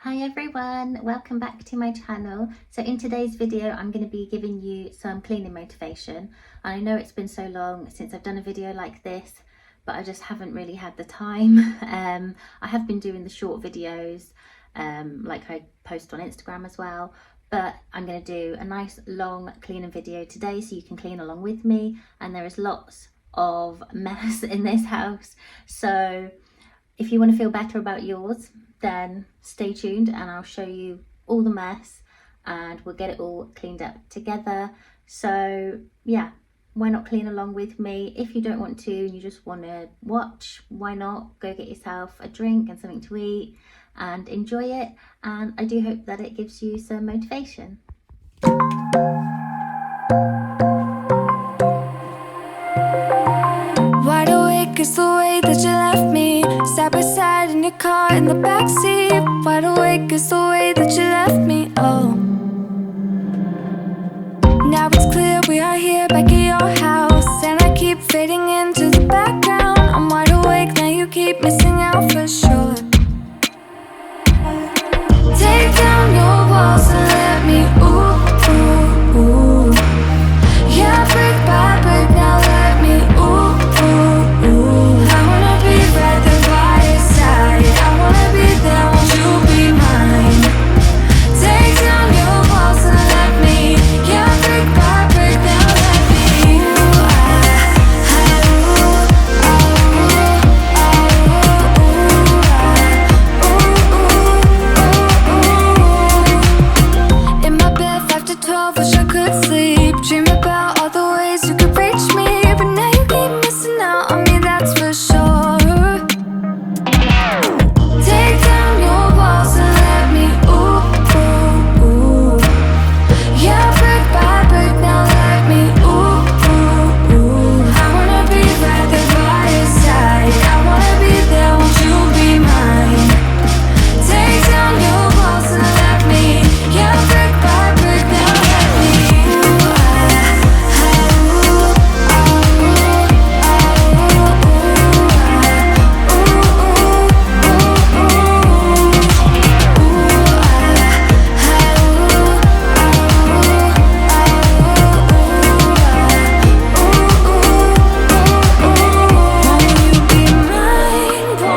Hi everyone, welcome back to my channel. So in today's video I'm going to be giving you some cleaning motivation. I know it's been so long since I've done a video like this, but I just haven't really had the time. I have been doing the short videos like I post on Instagram as well, but I'm going to do a nice long cleaning video today so you can clean along with me. And there is lots of mess in this house, so if you want to feel better about yours, then stay tuned and I'll show you all the mess and we'll get it all cleaned up together. So yeah, why not clean along with me? If you don't want to and you just want to watch, why not go get yourself a drink and something to eat and enjoy it. And I do hope that it gives you some motivation. Wide awake is the way that you left me, side by side in your car in the backseat. Wide awake is the way that you left me, oh. Now it's clear we are here back at your house, and I keep fading into the background. I'm wide awake, now you keep missing out for sure. Take down your walls and let me, ooh, ooh, ooh. Yeah, brick by brick, now let me, ooh, ooh, ooh. I wanna be right there by your side, I wanna be there, won't you be mine? Take down your walls and let me, yeah, brick by brick, now let me, ooh, in my bed 5 to 12, wish I could sleep. Dream about all the ways you could reach me, but now you keep missing out on me, that's for sure. Take down your walls and let me, ooh, ooh, ooh. Yeah, brick by brick, now let me, ooh, ooh, ooh. I wanna be right there by your side, I wanna be there, won't you be mine? Take down your walls and let me, yeah, brick by brick, now let me,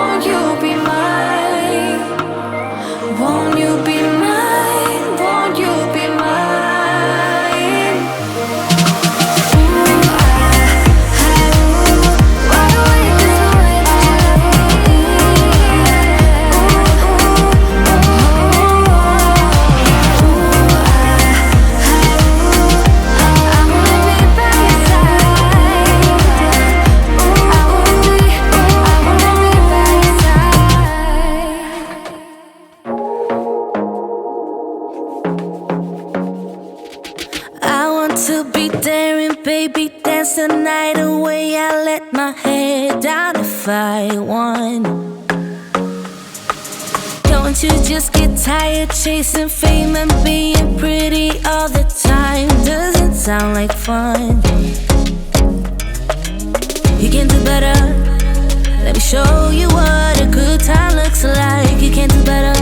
won't you be mine? Won't you be mine? Won't you be mine? Wide awake is the way that you left me. I wanna be by your side. I wanna be by your side. I want to be daring, baby, dance the night away. I let my head down if I won. Don't you just get tired chasing fame and being pretty all the time? Doesn't sound like fun. You can do better. Let me show you what a good time looks like. You can do better,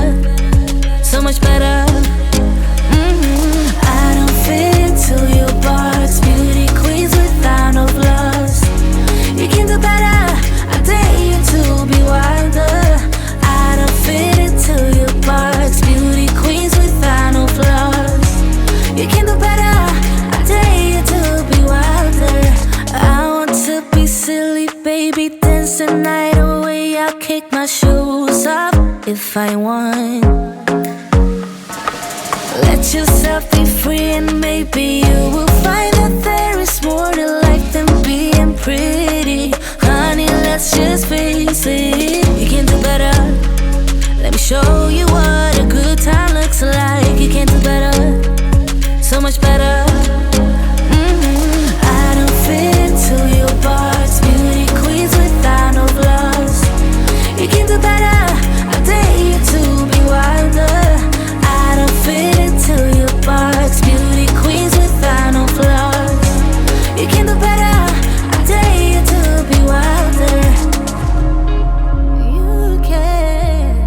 so much better. I don't fit into your box, beauty queens without no flaws. You can do better, I dare you to be wilder. I don't fit into your box, beauty queens without no flaws. You can do better, I dare you to be wilder. I want to be silly, baby, dance the night away. I'll kick my shoes off if I want. Let yourself be free and maybe you will find that there is more to life than being pretty. Honey, let's just face it. You can do better. Let me show you what a good time looks like. You can do better, so much better. I don't fit into your box, beauty queens without no flaws. You can do better, I dare you to be wilder. I don't fit into your box, beauty queens without no flaws. You can do better, I dare you to be wilder. You can.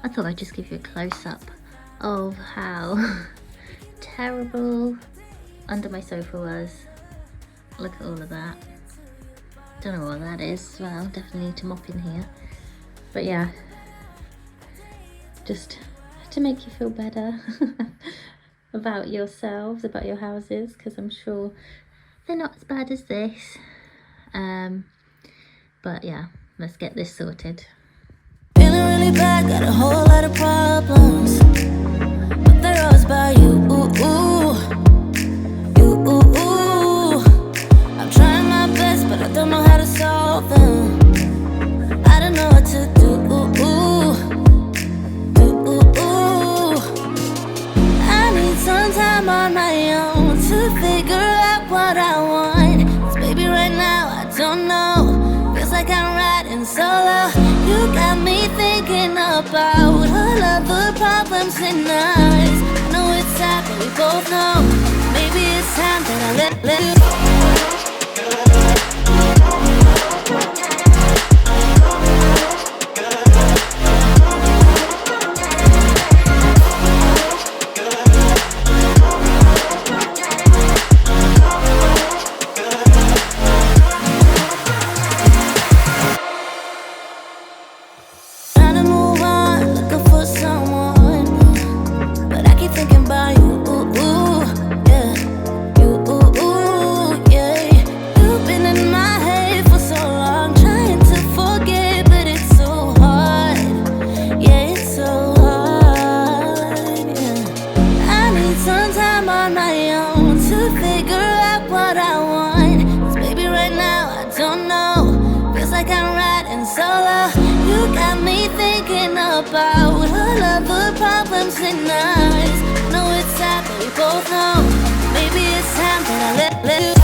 I thought I'd just give you a close-up of how terrible under my sofa was. Look at all of that. Don't know what that is. Well, definitely need to mop in here. But yeah, just to make you feel better about yourselves, about your houses, because I'm sure they're not as bad as this. But yeah, let's get this sorted. Feeling really bad, got a whole lot of problems, but they're always by you. I'm trying my best, but I don't know how to solve them. I don't know what to do. I need some time on my own to figure out what I want. 'Cause baby, right now I don't know. Feels like I'm riding solo. You got me thinking about all of the problems in us. I know it's sad, but we both know. Maybe it's time that I let you go. About all of the problems in us. I know it's sad, but we both know. Maybe it's time that I let you go.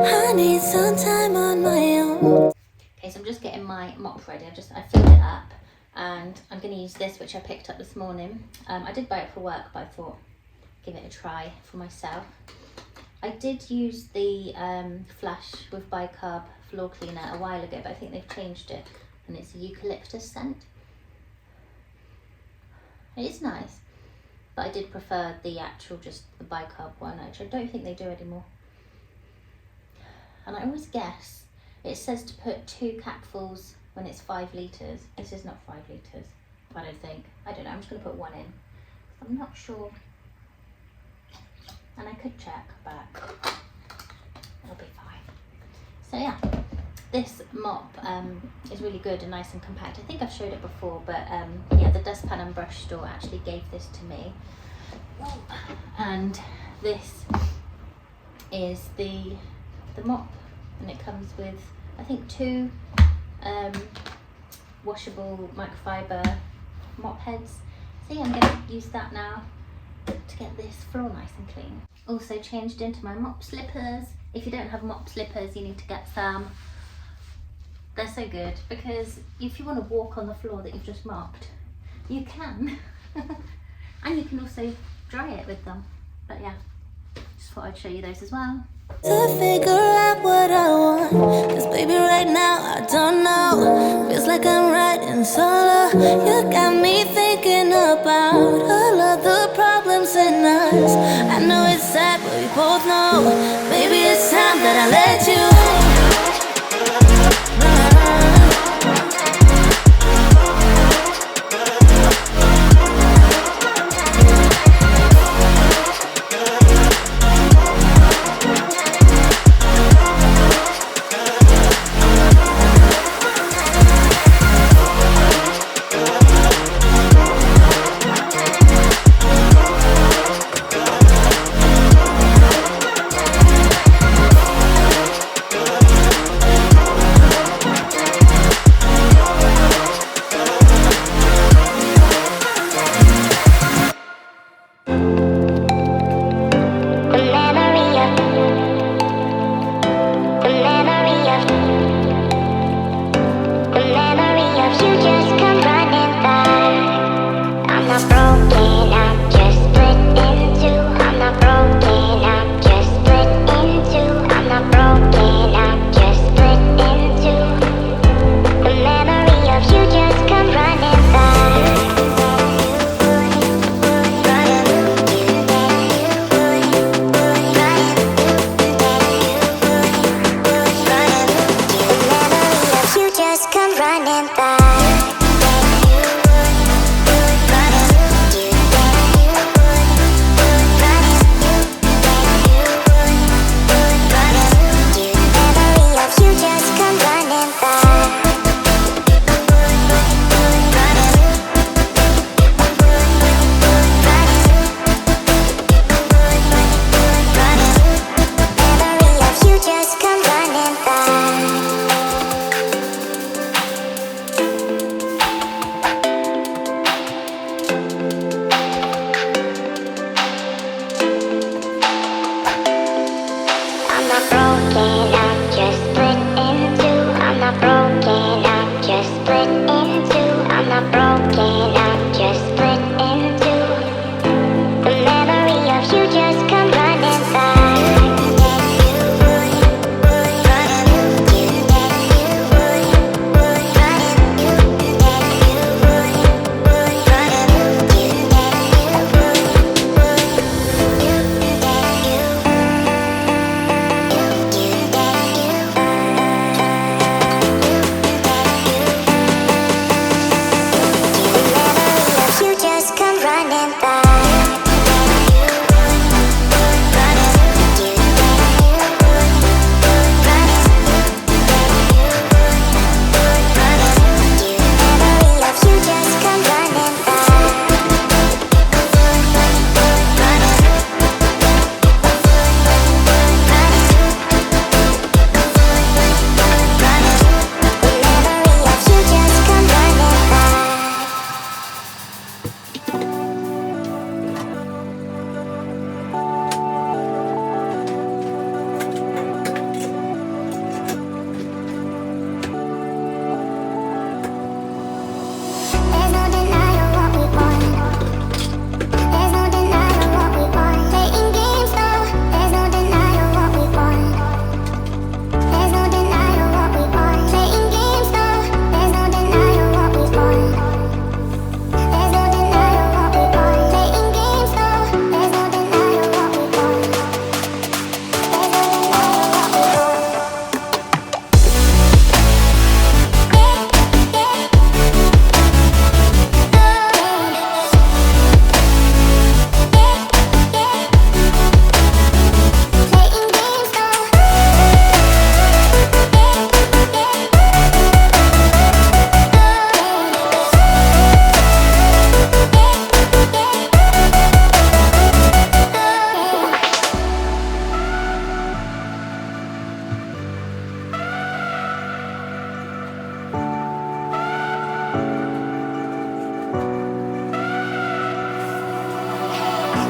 I need some time on my own. Okay, so I'm just getting my mop ready. I filled it up and I'm going to use this, which I picked up this morning. I did buy it for work, but I thought give it a try for myself. I did use the Flash with bicarb floor cleaner a while ago, but I think they've changed it and it's a eucalyptus scent. It is nice, but I did prefer the actual, just the bicarb one, which I don't think they do anymore. And I always guess it says to put 2 capfuls when it's 5 litres. This is not 5 litres, I don't think. I don't know, I'm just going to put 1 in. I'm not sure. And I could check, but it'll be fine. So yeah, this mop is really good and nice and compact. I think I've showed it before, but yeah, the dustpan and brush store actually gave this to me. And this is the mop, and it comes with, I think, 2 washable microfiber mop heads. So yeah, I'm going to use that now to get this floor nice and clean. Also changed into my mop slippers. If you don't have mop slippers, you need to get some. They're so good because if you want to walk on the floor that you've just mopped, you can. And you can also dry it with them. But yeah, just thought I'd show you those as well. To figure out what I want, 'cause baby, right now I don't know. Feels like I'm riding solo. You got me thinking about all of the problems in us. I know it's sad, but we both know. Maybe it's time that I let you. running back.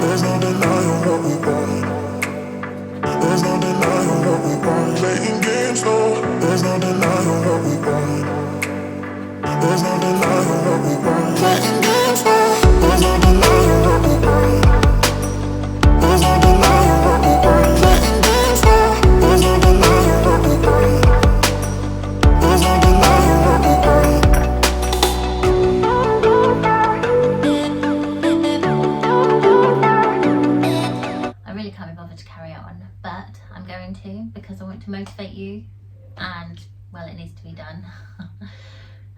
There's no denying what we want. There's no denying what we want. Playing games, no. There's no denying what we want. There's no denying what we want. Playing games, no. There's no denying what we want. There's no denying what we want. Playing games, no. There's no denying what we want. There's no denying what we want. Can't be bothered to carry on, but I'm going to, because I want to motivate you, and well, it needs to be done.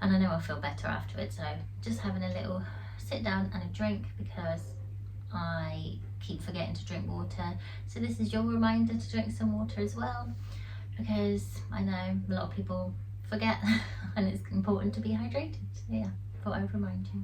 And I know I'll feel better afterwards, so just having a little sit down and a drink, because I keep forgetting to drink water. So this is your reminder to drink some water as well, because I know a lot of people forget and it's important to be hydrated. So yeah, thought I would remind you.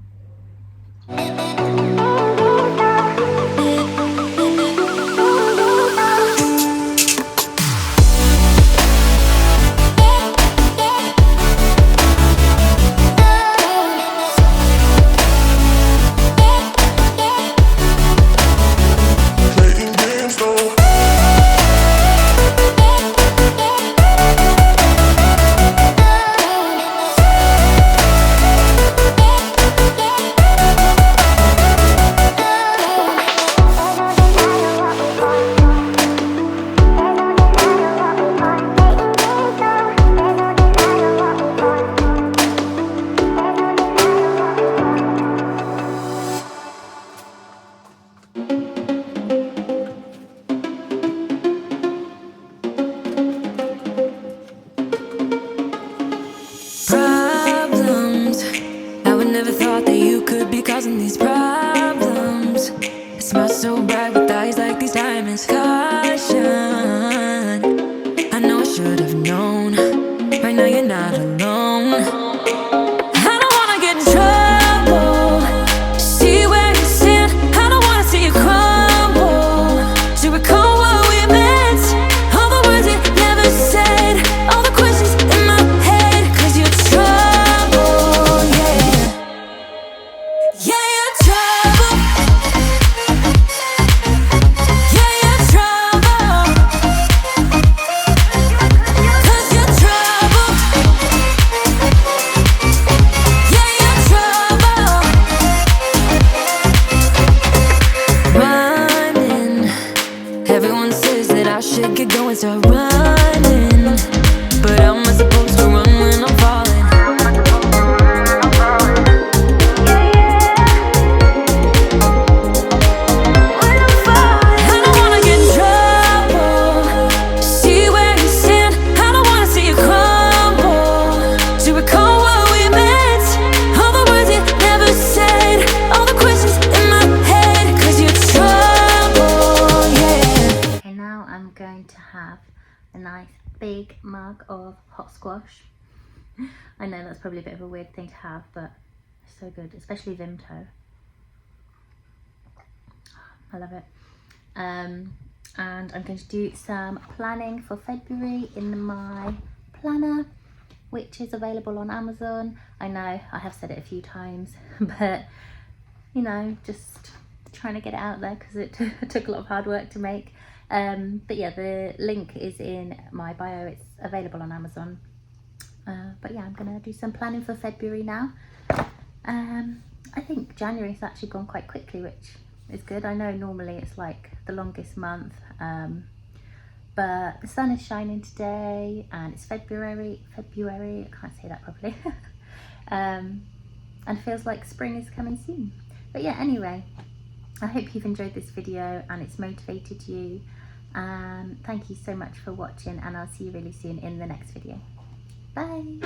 alone. I don't wanna get in trouble. See where you stand. I don't wanna see you crumble. To recall what we meant, all the words you never said, all the questions in my head. 'Cause you're trouble, yeah. Yeah, you're trouble. Yeah, you're trouble. 'Cause you're trouble. Yeah, you're trouble. Running. Everyone says that I should get going, start running. But how am I supposed to run when I'm falling? I don't wanna get in trouble. See where you stand. I don't wanna see you crumble. To recall what we meant, all the words you never said, all the questions in my head. 'Cause you're trouble, yeah. Okay, now I'm going to have a nice big mug of hot squash. I know that's probably a bit of a weird thing to have, but it's so good, especially Vimto. I love it. And I'm going to do some planning for February in my planner, which is available on Amazon. I know I have said it a few times, but you know, just trying to get it out there because it took a lot of hard work to make. But yeah, the link is in my bio. It's available on Amazon. But yeah, I'm gonna do some planning for February now. I think January's actually gone quite quickly, which is good. I know normally it's like the longest month, but the sun is shining today and it's February, I can't say that properly. And it feels like spring is coming soon. But yeah, anyway, I hope you've enjoyed this video and it's motivated you. Thank you so much for watching, and I'll see you really soon in the next video. Bye.